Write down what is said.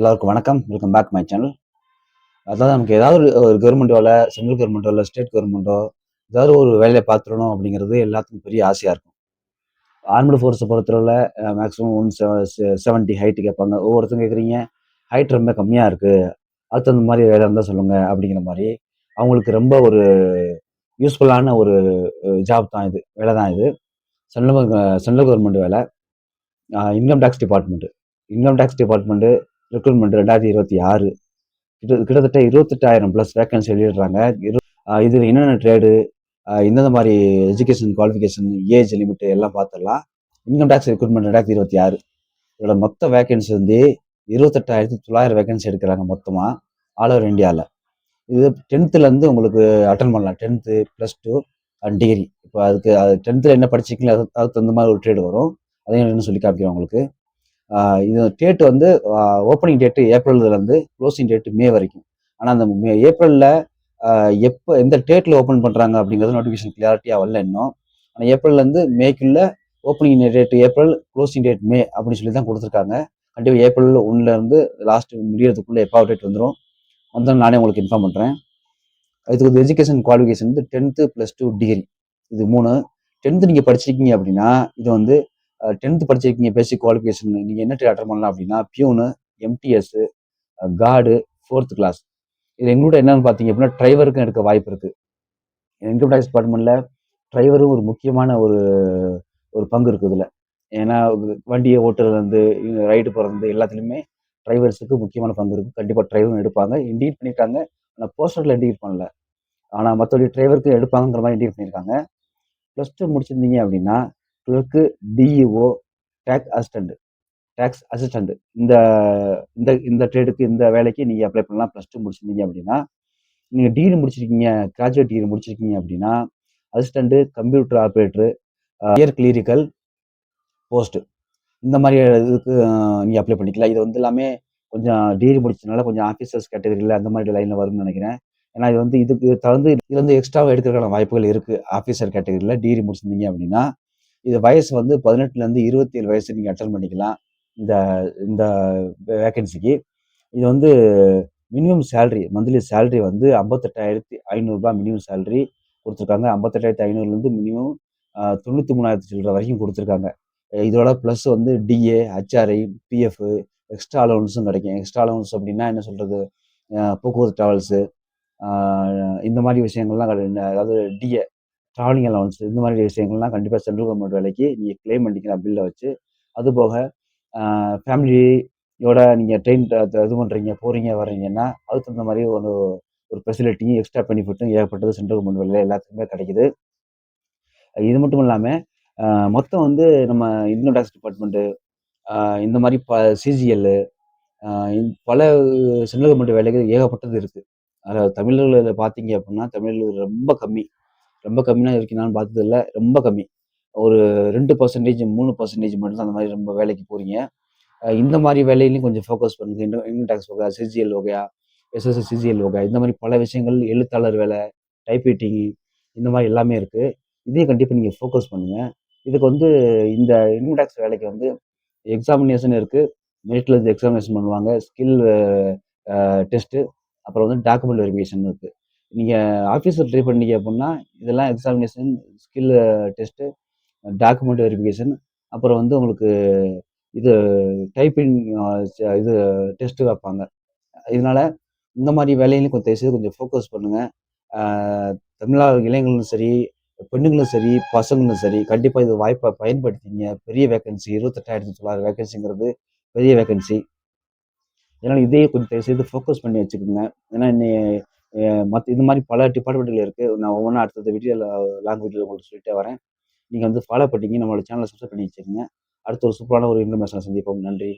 எல்லாருக்கும் வணக்கம். Welcome back my channel. அதாவது நமக்கு ஏதாவது ஒரு கவர்மெண்ட் வேலை, சென்ட்ரல் கவர்மெண்ட்டோ இல்லை ஸ்டேட் கவர்மெண்ட்டோ ஏதாவது ஒரு வேலையை பார்த்துடணும் அப்படிங்கிறது எல்லாத்துக்கும் பெரிய ஆசையாக இருக்கும். ஆர்ம்டு ஃபோர்ஸை பொறுத்தளவில் மேக்ஸிமம் 170 ஹைட்டு கேட்பாங்க. ஒவ்வொருத்தரும் கேட்குறீங்க ஹைட் ரொம்ப கம்மியாக இருக்குது, அதுக்கு தகுந்த மாதிரி வேலை இருந்தால் சொல்லுங்கள் அப்படிங்கிற மாதிரி. அவங்களுக்கு ரொம்ப ஒரு யூஸ்ஃபுல்லான ஒரு ஜாப் தான் இது, வேலை தான் இது. சென்ட்ரல் கவர்மெண்ட் வேலை. இன்கம் டேக்ஸ் டிபார்ட்மெண்ட்டு ரெக்ரூட்மெண்ட் 2026 கிட்டத்தட்ட 28,000 ப்ளஸ் வேகன்சி வெளியிடுறாங்க. இதில் என்னென்ன ட்ரேடு, எந்தெந்த மாதிரி எஜுகேஷன் குவாலிஃபிகேஷன், ஏஜ் லிமிட் எல்லாம் பார்த்துடலாம். இன்கம் டேக்ஸ் ரெக்ரூட்மெண்ட் 2026 இதோட மொத்த வேகன்சி வந்து 28,900 வேகன்சி எடுக்கிறாங்க மொத்தமாக ஆல் ஓவர் இந்தியாவில். இது 10th உங்களுக்கு அட்டன் பண்ணலாம். 10th +2 and degree. இப்போ அதுக்கு 10th என்ன படிச்சிருக்கீங்களோ அதுக்கு தகுந்த மாதிரி ஒரு ட்ரேடு வரும். அதையும் என்னன்னு சொல்லி காமிக்கிறேன் உங்களுக்கு. இது டேட் வந்து ஓப்பனிங் டேட்டு ஏப்ரல்லேருந்து க்ளோசிங் டேட்டு மே வரைக்கும். ஆனால் அந்த ஏப்ரலில் எப்போ எந்த டேட்டில் ஓப்பன் பண்ணுறாங்க அப்படிங்கிறது நோட்டிஃபிகேஷன் கிளியாரிட்டியாக வரல இன்னும். ஆனால் ஏப்ரல்லேருந்து மேக்குள்ளே opening date April, closing date May அப்படின்னு சொல்லி தான் கொடுத்துருக்காங்க. கண்டிப்பாக ஏப்ரல் 1லேருந்து லாஸ்ட் முடியறதுக்குள்ளே எப்போ டேட் வந்துடும் நானே உங்களுக்கு இன்ஃபார்ம் பண்ணுறேன். இதுக்கு வந்து எஜுகேஷன் குவாலிஃபிகேஷன் வந்து 10th +2 டிகிரி. இது 3. 10th நீங்கள் படிச்சிருக்கீங்க அப்படின்னா இது வந்து 10th படிச்சிருக்கீங்க பேசிக் குவாலிஃபிகேஷன் நீங்கள் என்ன அட்டன் பண்ணலாம் அப்படின்னா peon, MTS, card, 4th class. இது எங்களோட என்னன்னு பார்த்தீங்க அப்படின்னா டிரைவருக்கும் எடுக்க வாய்ப்பு இருக்குது. இன்கம் டேக்ஸ் டிபார்ட்மெண்ட்டில் டிரைவரும் ஒரு முக்கியமான ஒரு பங்கு இருக்குது இதில். ஏன்னா வண்டியை ஓட்டுறதுலேருந்து ரைடு போகிறது எல்லாத்துலேயுமே டிரைவர்ஸுக்கு முக்கியமான பங்கு இருக்குது. கண்டிப்பாக டிரைவரும் எடுப்பாங்க. இண்டிகேட் பண்ணியிருக்காங்க. ஆனால் போஸ்டரில் இண்டிகேட் பண்ணல. ஆனால் மற்றபடி டிரைவருக்கு எடுப்பாங்கிற மாதிரி இண்டிகேட் பண்ணியிருக்காங்க. +2 முடிச்சிருந்தீங்க அப்படின்னா கிளர்க்கு, DEO, டேக்ஸ் அசிஸ்டண்ட் இந்த இந்த இந்த ட்ரேடுக்கு இந்த வேலைக்கு நீங்கள் அப்ளை பண்ணலாம். +2 முடிச்சிருந்தீங்க அப்படின்னா. நீங்கள் டிகிரி முடிச்சிருக்கீங்க, கிராஜுவேட் டிகிரி முடிச்சிருக்கீங்க அப்படின்னா அசிஸ்டண்ட்டு, கம்ப்யூட்டர் ஆப்ரேட்டரு, கிளீரிக்கல் போஸ்ட்டு இந்த மாதிரி இதுக்கு நீங்கள் அப்ளை பண்ணிக்கலாம். இது வந்து எல்லாமே கொஞ்சம் டிகிரி முடிச்சதுனால கொஞ்சம் ஆஃபீஸர்ஸ் கேட்டகரியில் அந்த மாதிரி லைனில் வரும்னு நினைக்கிறேன். ஏன்னா இது வந்து இதுக்கு தகுந்து இது வந்து எக்ஸ்ட்ராவாக எடுக்கிறதுக்கான வாய்ப்புகள் இருக்குது. ஆஃபீஸர் கேட்டகரியில் டிகிரி முடிச்சிருந்தீங்க அப்படின்னா இது வயசு வந்து 18லேருந்து 27 வயசு நீங்கள் அட்டன் பண்ணிக்கலாம். இந்த இந்த வேக்கன்சிக்கு இது வந்து மினிமம் சேலரி, மந்த்லி சேலரி வந்து 58,500 மினிமம் சேலரி கொடுத்துருக்காங்க. 58,500லேருந்து மினிமம் 93,000 சில்லற வரைக்கும் கொடுத்துருக்காங்க. இதோட ப்ளஸ் வந்து DA, HRI, PF, எக்ஸ்ட்ரா அலவன்ஸும் கிடைக்கும். எக்ஸ்ட்ரா அலவன்ஸ் அப்படின்னா என்ன சொல்கிறது, போக்குவரத்து ட்ராவல்ஸு, இந்த மாதிரி விஷயங்கள்லாம் அதாவது DA ட்ராவலிங் அலவன்ஸ் இந்த மாதிரி விஷயங்கள்லாம் கண்டிப்பாக சென்ட்ரல் கவர்மெண்ட் வேலைக்கு நீங்கள் கிளைம் பண்ணிக்கலாம் பில்லை வச்சு. அதுபோக ஃபேமிலியோட நீங்கள் ட்ரெயின் இது பண்ணுறீங்க, போகிறீங்க வர்றீங்கன்னா அதுக்கு தகுந்த மாதிரி ஒரு ஃபெசிலிட்டியும் எக்ஸ்ட்ரா பெனிஃபிட்டும் ஏகப்பட்டது சென்ட்ரல் கவர்மெண்ட் வேலையில் எல்லாத்துக்குமே கிடைக்குது. இது மட்டும் இல்லாமல் மொத்தம் வந்து நம்ம இன்கம் டேக்ஸ் டிபார்ட்மெண்ட்டு இந்த மாதிரி CGL பல சென்ட்ரல் கவர்மெண்ட் வேலைகள் ஏகப்பட்டது இருக்குது. அதாவது தமிழர்களில் பார்த்தீங்க அப்படின்னா தமிழர்கள் ரொம்ப கம்மி. ரொம்ப கம்மியாக இருக்கீங்களான்னு பார்த்தது இல்லை, ரொம்ப கம்மி. ஒரு 2%, 3% மட்டும் தான் அந்த மாதிரி ரொம்ப வேலைக்கு போகிறீங்க. இந்த மாதிரி வேலையிலையும் கொஞ்சம் ஃபோக்கஸ் பண்ணுங்க. இன்கம் டேக்ஸ் வகை, CGL வகையா, SSC CGL வகை இந்த மாதிரி பல விஷயங்கள், எழுத்தாளர் வேலை, டைப்ரைட்டிங் இந்த மாதிரி எல்லாமே இருக்குது. இதையும் கண்டிப்பாக நீங்கள் ஃபோக்கஸ் பண்ணுங்கள். இதுக்கு வந்து இந்த இன்கம் டேக்ஸ் வேலைக்கு வந்து எக்ஸாமினேஷன் இருக்குது. மெரிட்ல இருந்து எக்ஸாமினேஷன் பண்ணுவாங்க. ஸ்கில் டெஸ்ட்டு, அப்புறம் வந்து டாக்குமெண்ட் வெரிஃபிகேஷன் இருக்குது. நீங்கள் ஆஃபீஸில் ட்ரை பண்ணீங்க அப்படின்னா இதெல்லாம் examination, skill test, document verification, அப்புறம் வந்து உங்களுக்கு இது டைப்பிங் இது டெஸ்ட்டு வைப்பாங்க. இதனால் இந்த மாதிரி வேலையிலையும் கொஞ்சம் ஃபோக்கஸ் பண்ணுங்கள். தமிழ்நாடு இளைஞர்களும் சரி, பெண்ணுங்களும் சரி, பசங்களும் சரி கண்டிப்பாக இது வாய்ப்பை பயன்படுத்திங்க. பெரிய வேக்கன்சி 28,900 வேக்கன்சிங்கிறது பெரிய வேக்கன்சி. அதனால் இதையே கொஞ்சம் தயவுசெய்து ஃபோக்கஸ் பண்ணி வச்சுக்கோங்க. ஏன்னா மற்ற இந்த மாதிரி பல டிபார்ட்மெண்ட்டில் இருக்குது. நான் ஒவ்வொன்றா அடுத்தடுத்த வீடியோவில் லாங் வீடியோவில் உங்களுக்கு சொல்லிட்டே வரேன். நீங்கள் வந்து ஃபாலோ பண்ணிங்க. நம்மளோட சேனலை சப்ஸ்கிரைப் பண்ணி வச்சுக்கோங்க. அடுத்த ஒரு சூப்பரான ஒரு இன்ஃபர்மேஷனை சந்திப்போம். நன்றி.